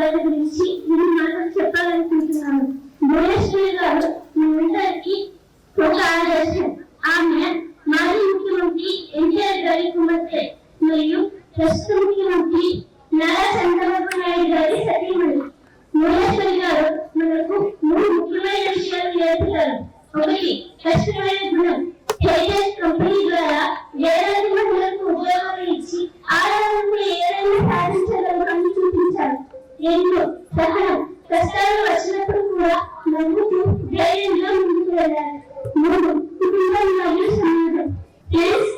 వారి గురించి నేను మాత్రం చెప్పాలనుకుంటున్నాను. భువనేశ్వరి గారు అందరికీ ఒక ఆదర్శం. ఆమె మాజీ ముఖ్యమంత్రి ఎన్టీఆర్ గారి కుమార్తె మరియు ప్రస్తుత ముఖ్యమంత్రి నారా చంద్రబాబు నాయుడు గారి సతీమణి. భువనేశ్వరి గారు మనకు 3 ముఖ్యమైన విషయాలు నేర్పుతారు. ఒకటి, కష్టమైన గుణం. హెరిటేజ్ కంపెనీ ద్వారా వేలాది మహిళలకు ఉద్యోగాలు ఇచ్చి ఆడవాళ్ళకు ఏదైనా సాధించగలమని చూపించారు. 2, సహనం. కష్టాలు వచ్చినప్పుడు కూడా నవ్వుతూ ధైర్యంగా ముందుకు వెళ్ళాలి. 3, కుటుంబం మరియు సమాజం. ఫ్రెండ్స్,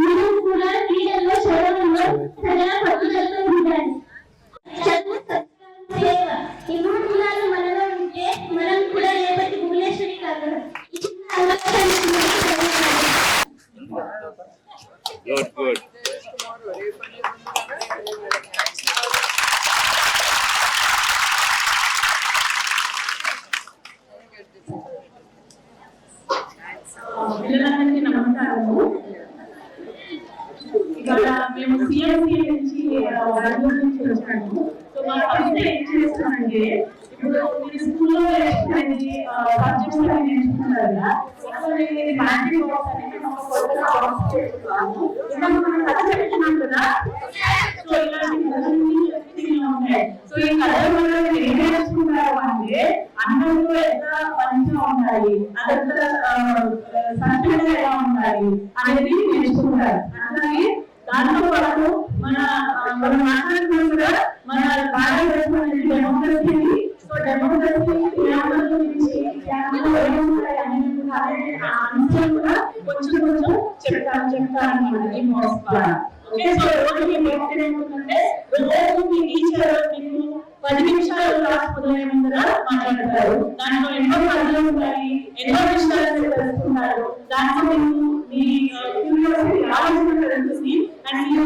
మనం కూడా క్రీడల్లో చదవడంలో సరైన పట్టుదలతో ఉండాలి. చదువు, సేవ, ఈ 3 గుణాలు మనలో ఉంటే మనం కూడా రేపటి భువనేశ్వరి కాగలం. Good. పిల్లలందరికీ నమస్కారము. ఇవాళ మేము సిఎంసి నుంచి వచ్చాము. సో మా ఫస్ట్ ఏం చేస్తామంటే, ఇప్పుడు మీరు స్కూల్లో నేర్చుకునేది సబ్జెక్ట్స్ అని నేర్చుకున్నారు కదా, ఇది మ్యాజిక్ బాక్స్ అని మేము ఒక కొత్త బాక్స్ చేస్తున్నాము. ఇవాళ మనం కథ చెప్తున్నాం కదా, సో ఇలాంటి కథలు ఉంటాయి. సో ఈ కథల వల్ల మీరు ఏం నేర్చుకుంటారు అంటే, అందరితో ఎలా మంచిగా ఉండాలి, అదంతా సంతృప్తిగా ఎలా ఉండాలి అనేది నేర్చుకుంటారు. అలాగే దాంతో పాటు మనం మాట్లాడుతున్నాం కూడా మన భారతదేశం డెమోక్రసీ. సో డెమోక్రసీ గురించి అంశం కూడా కొంచెం చెప్తాను అన్నమాట ఈ మోస్ ద్వారా. ఓకే, సో రోజు మీ వ్యక్తి ఏముందంటే, రోజు మీ టీచర్ మీకు 10 నిమిషాలు క్లాస్ మొదలైన ముందర మాట్లాడతారు. దాంట్లో ఎన్నో పనులు ఉంటాయి, ఎన్నో విషయాలు తెలుసుకుంటారు. దాంట్లో మీరు మీ క్యూరియాసిటీ ఆలోచన తెలుస్తుంది. అండ్ మీరు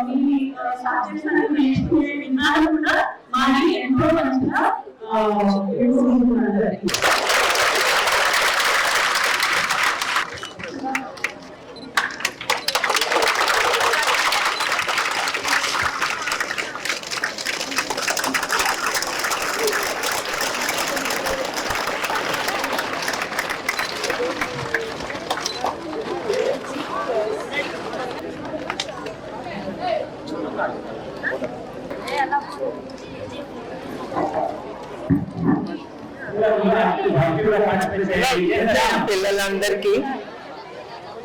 మీ సబ్జెక్ట్స్ అనేది నేర్చుకునే విధానం కూడా మాది ఎంతో మంచిగా పిల్లలందరికీ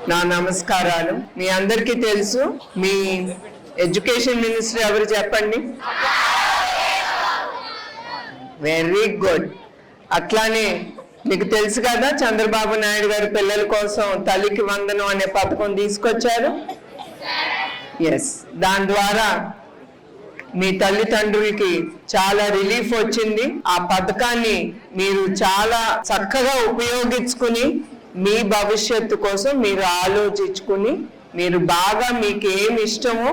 నా నమస్కారాలు. మీ అందరికీ తెలుసు మీ ఎడ్యుకేషన్ మినిస్టర్ ఎవరు చెప్పండి? Very good. అట్లానే మీకు తెలుసు కదా, చంద్రబాబు నాయుడు గారు పిల్లల కోసం తల్లికి వందనం అనే పథకం తీసుకొచ్చారు. ఎస్, దాని ద్వారా మీ తల్లిదండ్రులకి చాలా రిలీఫ్ వచ్చింది. ఆ పథకాన్ని మీరు చాలా చక్కగా ఉపయోగించుకుని మీ భవిష్యత్తు కోసం మీరు ఆలోచించుకుని మీరు బాగా మీకు ఏమి ఇష్టమో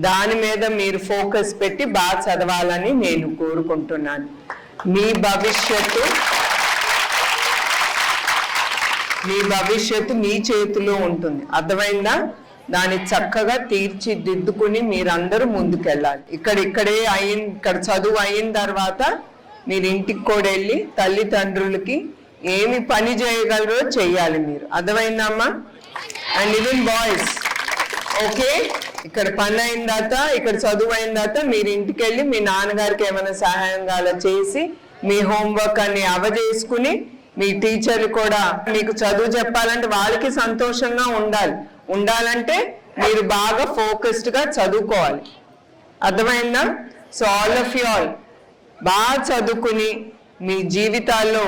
దాని మీద మీరు ఫోకస్ పెట్టి బాగా చదవాలని నేను కోరుకుంటున్నాను. మీ భవిష్యత్తు మీ చేతిలో ఉంటుంది. అర్థమైందా? దాన్ని చక్కగా తీర్చిదిద్దుకుని మీరందరూ ముందుకెళ్ళాలి. ఇక్కడ చదువు అయిన తర్వాత మీరు ఇంటికి కూడా వెళ్ళి తల్లిదండ్రులకి ఏమి పని చేయగలరో చెయ్యాలి మీరు. అర్థమైందమ్మా? అండ్ ఈవెన్ బాయ్స్, ఓకే, ఇక్కడ పని అయిన తర్వాత, ఇక్కడ చదువు అయిన తర్వాత మీరు ఇంటికి వెళ్ళి మీ నాన్నగారికి ఏమైనా సహాయంగా చేసి మీ హోంవర్క్ అన్ని అవజేసుకుని మీ టీచర్లు కూడా మీకు చదువు చెప్పాలంటే వాళ్ళకి సంతోషంగా ఉండాలంటే మీరు బాగా ఫోకస్డ్ గా చదువుకోవాలి. అర్థమైందా? So all of you all బాగా చదువుకుని మీ జీవితాల్లో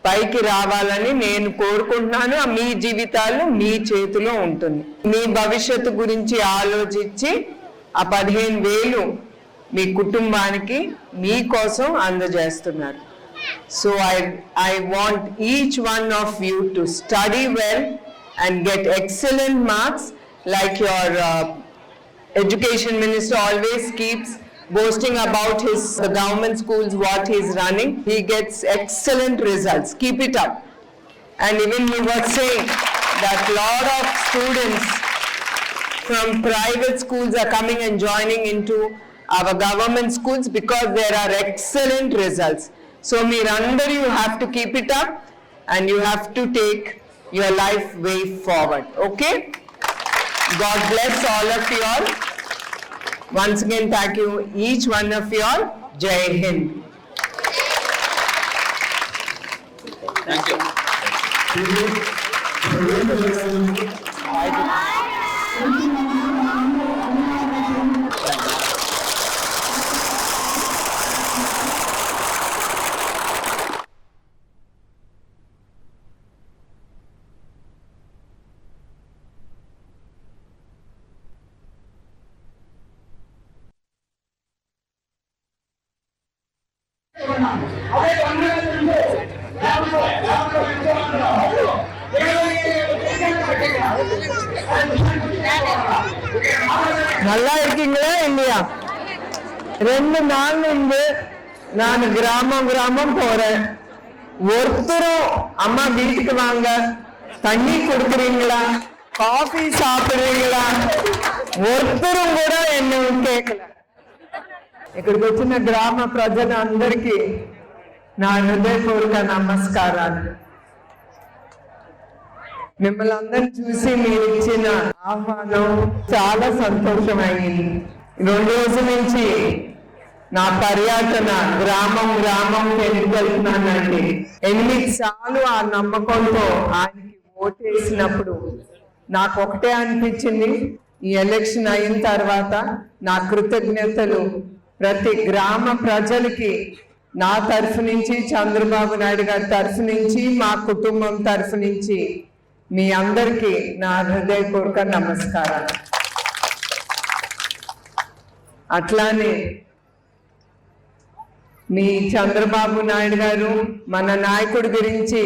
పైకి రావాలని నేను కోరుకుంటున్నాను. మీ జీవితాలు మీ చేతిలో ఉంటుంది. మీ భవిష్యత్తు గురించి ఆలోచించి ఆ 15,000 మీ కుటుంబానికి మీకోసం అందజేస్తున్నారు. So I want each one of you to study well and get excellent marks like your education minister always keeps boasting about the government schools, what he's running. He gets excellent results. Keep it up. And even he was saying that lot of students from private schools are coming and joining into our government schools because there are excellent results. So meerandar you have to keep it up and you have to take your life way forward. Okay? God bless all of you all. Once again, thank you each one of you all. Jai Hind. Thank you. நல்லா இருக்கீங்களா இல்லையா? 2 நாள் இருந்து நான் கிராமம் போறேன். ஒருத்தரும் அம்மா வீட்டுக்கு வாங்க, தண்ணி கொடுக்குறீங்களா, காஃபி సాப்பிடுறீங்களா, ఒక్కరూ కూడా ఎన్నో కేకల. ఇక్కడికి వచ్చిన గ్రామ ప్రజలందరికీ నా హృదయపూర్వక నమస్కారాలు. మిమ్మల్ని అందరిని చూసి మీరు ఇచ్చిన ఆహ్వానం చాలా సంతోషమైంది. 2 రోజుల నుంచి నా పర్యటన గ్రామం ఎందుకు వెళ్తున్నానండి. 8 సార్లు ఆ నమ్మకంతో ఆయనకి ఓటేసినప్పుడు నాకు ఒకటే అనిపించింది, ఈ ఎలక్షన్ అయిన తర్వాత నా కృతజ్ఞతలు ప్రతి గ్రామ ప్రజలకి నా తరఫు నుంచి, చంద్రబాబు నాయుడు గారి తరఫు నుంచి, మా కుటుంబం తరఫు నుంచి మీ అందరికీ నా హృదయపూర్వక నమస్కారాలు. అట్లానే మీ చంద్రబాబు నాయుడు గారు మన నాయకుడి గురించి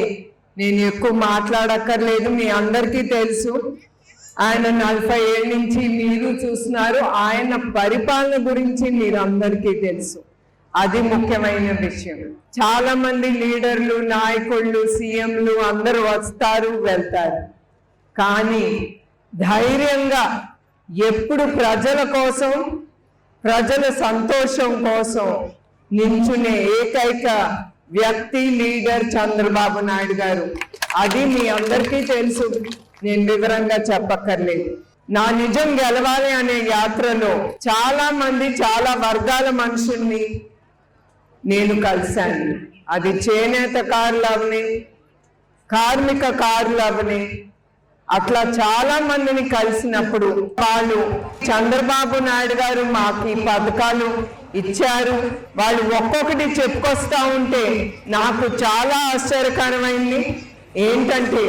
నేను ఎక్కువ మాట్లాడక్కర్లేదు, మీ అందరికీ తెలుసు. ఆయన 40 ఏళ్ళ నుంచి మీరు చూస్తున్నారు. ఆయన పరిపాలన గురించి మీరు అందరికీ తెలుసు. అది ముఖ్యమైన విషయం. చాలా మంది లీడర్లు, నాయకుళ్ళు, సీఎంలు అందరూ వస్తారు వెళ్తారు, కానీ ధైర్యంగా ఎప్పుడు ప్రజల కోసం, ప్రజల సంతోషం కోసం నించునే ఏకైక వ్యక్తి లీడర్ చంద్రబాబు నాయుడు గారు. అది మీ అందరికీ తెలుసు, నేను వివరంగా చెప్పక్కర్లేదు. నా నిజం గెలవాలి అనే యాత్రలో చాలా మంది, చాలా వర్గాల మనుషుల్ని నేను కలిశాను. అది చేనేత కారులవని, కార్మిక కారులవని, అట్లా చాలా మందిని కలిసినప్పుడు వాళ్ళు చంద్రబాబు నాయుడు గారు మాకు ఈ పథకాలు ఇచ్చారు, వాళ్ళు ఒక్కొక్కటి చెప్పుకొస్తా ఉంటే నాకు చాలా ఆశ్చర్యకరమైంది. ఏంటంటే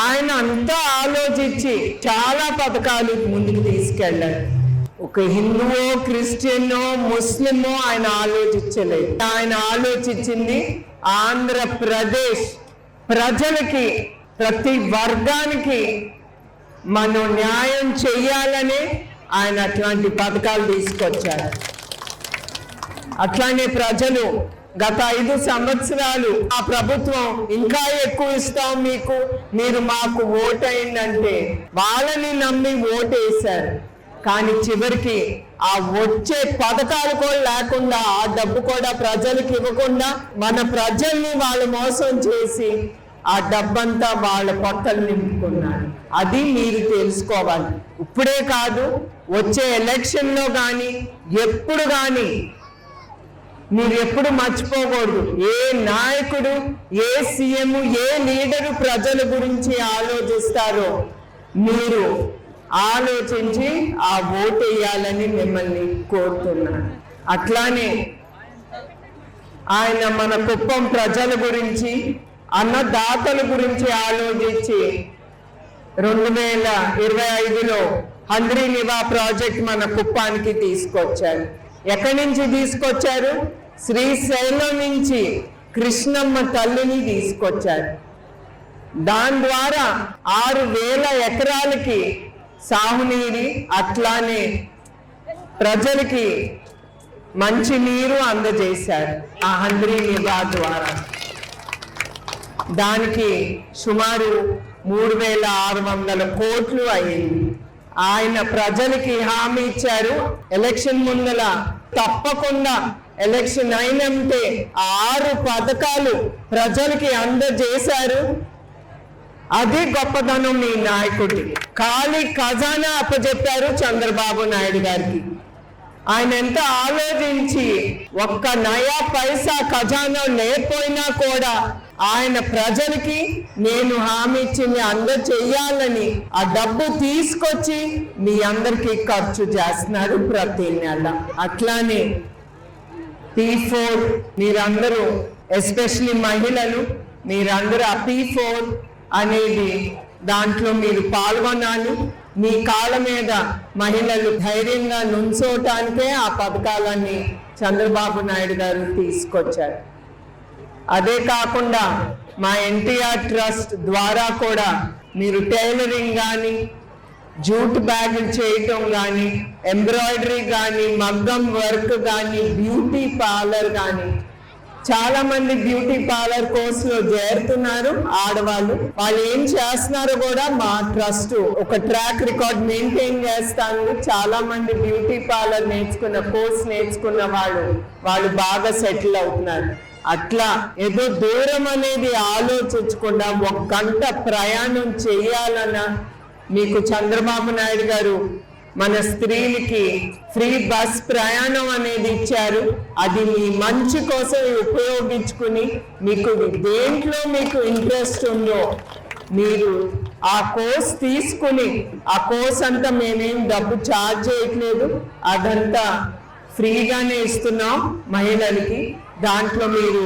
ఆయన అంతా ఆలోచించి చాలా పథకాలు ముందుకు తీసుకెళ్ళారు. ఒక హిందువో, క్రిస్టియనో, ముస్లిమో ఆయన ఆలోచించలేదు. ఆయన ఆలోచించింది ఆంధ్రప్రదేశ్ ప్రజలకి, ప్రతి వర్గానికి మనం న్యాయం చెయ్యాలని ఆయన అట్లాంటి పథకాలు తీసుకొచ్చారు. అట్లానే ప్రజలు గత 5 సంవత్సరాలు ఆ ప్రభుత్వం ఇంకా ఎక్కువ ఇస్తాం మీకు, మీరు మాకు ఓటైందంటే వాళ్ళని నమ్మి ఓటేశారు. కానీ చివరికి ఆ వచ్చే పథకాలు కూడా లేకుండా, ఆ డబ్బు కూడా ప్రజలకు ఇవ్వకుండా మన ప్రజల్ని వాళ్ళు మోసం చేసి ఆ డబ్బంతా వాళ్ళ పొట్టలు నింపుకున్నారు. అది మీరు తెలుసుకోవాలి. ఇప్పుడే కాదు, వచ్చే ఎలక్షన్లో కానీ ఎప్పుడు కానీ మీరు ఎప్పుడు మర్చిపోకూడదు. ఏ నాయకుడు, ఏ సీఎం, ఏ లీడరు ప్రజల గురించి ఆలోచిస్తారో మీరు ఆలోచించి ఆ ఓటు వేయాలని మిమ్మల్ని కోరుతున్నాను. అట్లానే ఆయన మన కుప్పం ప్రజల గురించి, అన్నదాతల గురించి ఆలోచించి 2025లో హంద్రీ నివా ప్రాజెక్ట్ మన కుప్పానికి తీసుకొచ్చారు. ఎక్కడి నుంచి తీసుకొచ్చారు? శ్రీశైలం నుంచి కృష్ణమ్మ తల్లిని తీసుకొచ్చారు. దాని ద్వారా 6,000 ఎకరాలకి సాగునీరు, అట్లానే ప్రజలకి మంచి నీరు అందజేశారు ఆ హంద్రీ నివా ద్వారా. దానికి సుమారు 3,600 కోట్లు అయింది. ఆయన ప్రజలకి హామీ ఇచ్చారు. ఎలక్షన్ ముందల తప్పకుండా ఎలక్షన్ అయినంటే 6 పథకాలు ప్రజలకి అందజేశారు. అది గొప్పతనం మీ నాయకుడి. ఖాళీ ఖజానా అప్పచెప్పారు చంద్రబాబు నాయుడు గారికి. ఆయన ఎంత ఆలోచించి ఒక్క నయా పైసా ఖజానా లేకపోయినా కూడా ఆయన ప్రజలకి నేను హామీ ఇచ్చింది అందజేయాలని ఆ డబ్బు తీసుకొచ్చి మీ అందరికీ ఖర్చు చేస్తున్నారు ప్రతి నెల. అట్లానే P4 మీరందరూ ఎస్పెషల్లీ మహిళలు మీరందరూ ఆ P4 అనేది దాంట్లో మీరు పాల్గొనాలి. మీ కాళ్ళ మీద మహిళలు ధైర్యంగా నుంచోటానికే ఆ పథకాలన్నీ చంద్రబాబు నాయుడు గారు తీసుకొచ్చారు. అదే కాకుండా మా ఎన్టీఆర్ ట్రస్ట్ ద్వారా కూడా మీరు టైలరింగ్ కానీ, జూట్ బ్యాగులు చేయటం కానీ, ఎంబ్రాయిడరీ కానీ, మగ్గం వర్క్ కానీ, బ్యూటీ పార్లర్ కానీ, చాలా మంది బ్యూటీ పార్లర్ కోర్సులో చేరుతున్నారు ఆడవాళ్ళు. వాళ్ళు ఏం చేస్తున్నారో కూడా మా ట్రస్ట్ ఒక ట్రాక్ రికార్డ్ మెయింటైన్ చేస్తాను. చాలా మంది బ్యూటీ పార్లర్ నేర్చుకున్న కోర్స్ నేర్చుకున్న వాళ్ళు బాగా సెటిల్ అవుతున్నారు. అట్లా ఏదో దూరం అనేది ఆలోచించకుండా 1 గంట ప్రయాణం చేయాలన్నా మీకు చంద్రబాబు నాయుడు గారు మన స్త్రీలకి ఫ్రీ బస్ ప్రయాణం అనేది ఇచ్చారు. అది మీ మంచి కోసం ఉపయోగించుకుని మీకు దేంట్లో మీకు ఇంట్రెస్ట్ ఉందో మీరు ఆ కోర్స్ తీసుకుని, ఆ కోర్స్ అంతా మేమేం డబ్బు ఛార్జ్ చేయట్లేదు, అదంతా ఫ్రీగానే ఇస్తున్నాం మహిళలకి. దాంట్లో మీరు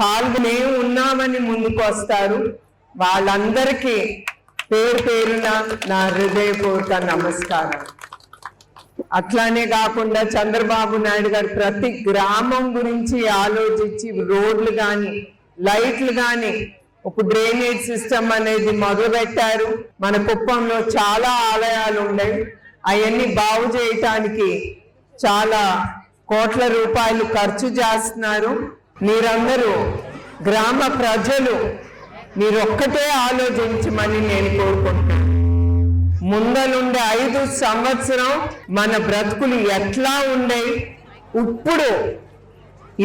పాల్గొనే ఉన్నామని ముందుకు వస్తారు. వాళ్ళందరికీ పేరు పేరున నా హృదయపూర్వక నమస్కారం. అట్లానే కాకుండా చంద్రబాబు నాయుడు గారు ప్రతి గ్రామం గురించి ఆలోచించి రోడ్లు కానీ, లైట్లు కానీ, ఒక డ్రైనేజ్ సిస్టమ్ అనేది మొదలుపెట్టారు. మన కుప్పంలో చాలా ఆలయాలు ఉన్నాయి. అవన్నీ బాగు చేయటానికి చాలా కోట్ల రూపాయలు ఖర్చు చేస్తున్నారు. మీరందరూ గ్రామ ప్రజలు మీరు ఒక్కటే ఆలోచించమని నేను కోరుకుంటున్నాను. ముందలుండే 5 సంవత్సరం మన బ్రతుకులు ఎట్లా ఉండేవి, ఇప్పుడు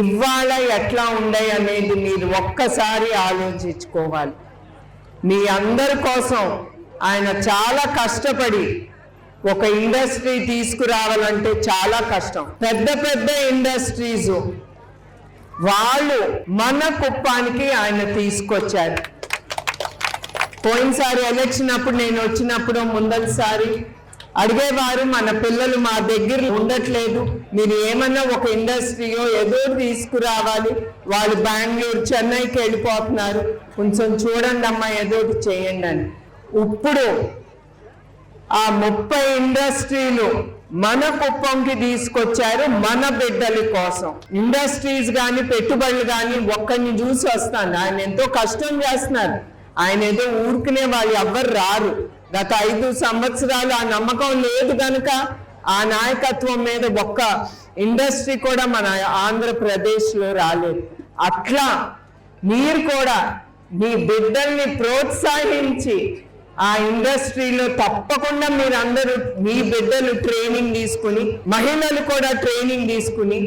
ఇవాళ ఎట్లా ఉండేవి అనేది మీరు ఒక్కసారి ఆలోచించుకోవాలి. మీ అందరి కోసం ఆయన చాలా కష్టపడి ఒక ఇండస్ట్రీ తీసుకురావాలంటే చాలా కష్టం. పెద్ద పెద్ద ఇండస్ట్రీస్ వాళ్ళు మన కుప్పానికి ఆయన తీసుకొచ్చారు. పోయినసారి ఎలక్షన్ అప్పుడు నేను వచ్చినప్పుడు ముందరిసారి అడిగేవారు, మన పిల్లలు మా దగ్గర ఉండట్లేదు, మీరు ఏమన్నా ఒక ఇండస్ట్రీయో ఏదో తీసుకురావాలి, వాళ్ళు బెంగళూరు చెన్నైకి వెళ్ళిపోతున్నారు, కొంచెం చూడండి అమ్మా ఏదో చేయండి అని. ఇప్పుడు ఆ 30 ఇండస్ట్రీలు మన కుప్పంకి తీసుకొచ్చారు మన బిడ్డల కోసం. ఇండస్ట్రీస్ కానీ పెట్టుబడులు కానీ ఒక్కరిని చూసి వస్తాను. ఆయన ఎంతో కష్టం చేస్తున్నారు. ఆయన ఏదో ఊరుకునే వాళ్ళు ఎవ్వరు రారు. గత 5 సంవత్సరాలు ఆ నమ్మకం లేదు కనుక ఆ నాయకత్వం మీద ఒక్క ఇండస్ట్రీ కూడా మన ఆంధ్రప్రదేశ్లో రాలేదు. అట్లా మీరు కూడా మీ బిడ్డల్ని ప్రోత్సహించి ఆ ఇండస్ట్రీలో తప్పకుండా మీరందరూ మీ బిడ్డలు ట్రైనింగ్ తీసుకుని, మహిళలు కూడా ట్రైనింగ్ తీసుకుని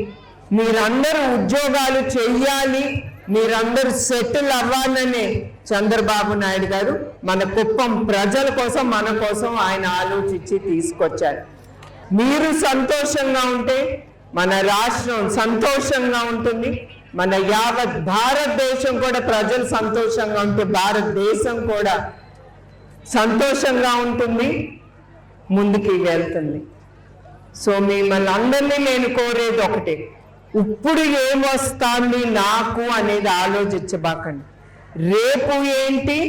మీరందరూ ఉద్యోగాలు చెయ్యాలి, మీరందరూ సెటిల్ అవ్వాలనే చంద్రబాబు నాయుడు గారు మన కుప్పం ప్రజల కోసం మన కోసం ఆయన ఆలోచించి తీసుకొచ్చారు. మీరు సంతోషంగా ఉంటే మన రాష్ట్రం సంతోషంగా ఉంటుంది. మన యావత్ భారతదేశం కూడా ప్రజలు సంతోషంగా ఉంటే భారతదేశం కూడా సంతోషంగా ఉంటుంది, ముందుకి వెళ్తుంది. సో మిమ్మల్ని అందరినీ నేను కోరేది ఒకటే, ఇప్పుడు ఏమొస్తుంది నాకు అనేది ఆలోచించబాకండి. రేపు ఏంటి,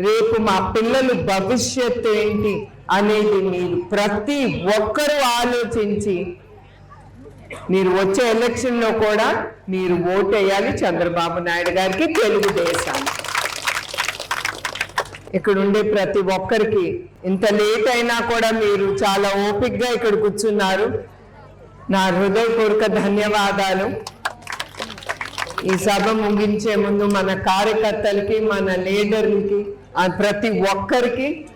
రేపు మా పిల్లలు భవిష్యత్తు ఏంటి అనేది మీరు ప్రతి ఒక్కరూ ఆలోచించి మీరు వచ్చే ఎలక్షన్లో కూడా మీరు ఓటేయాలి చంద్రబాబు నాయుడు గారికి, తెలుగుదేశానికి. ఇక్కడ ఉండే ప్రతి ఒక్కరికి ఇంత లేట్ అయినా కూడా మీరు చాలా ఓపికగా ఇక్కడ కూర్చున్నారు. నా హృదయపూర్వక ధన్యవాదాలు. ఈ సభ ముగించే ముందు మన కార్యకర్తలకి, మన లీడర్లకి, ప్రతి ఒక్కరికి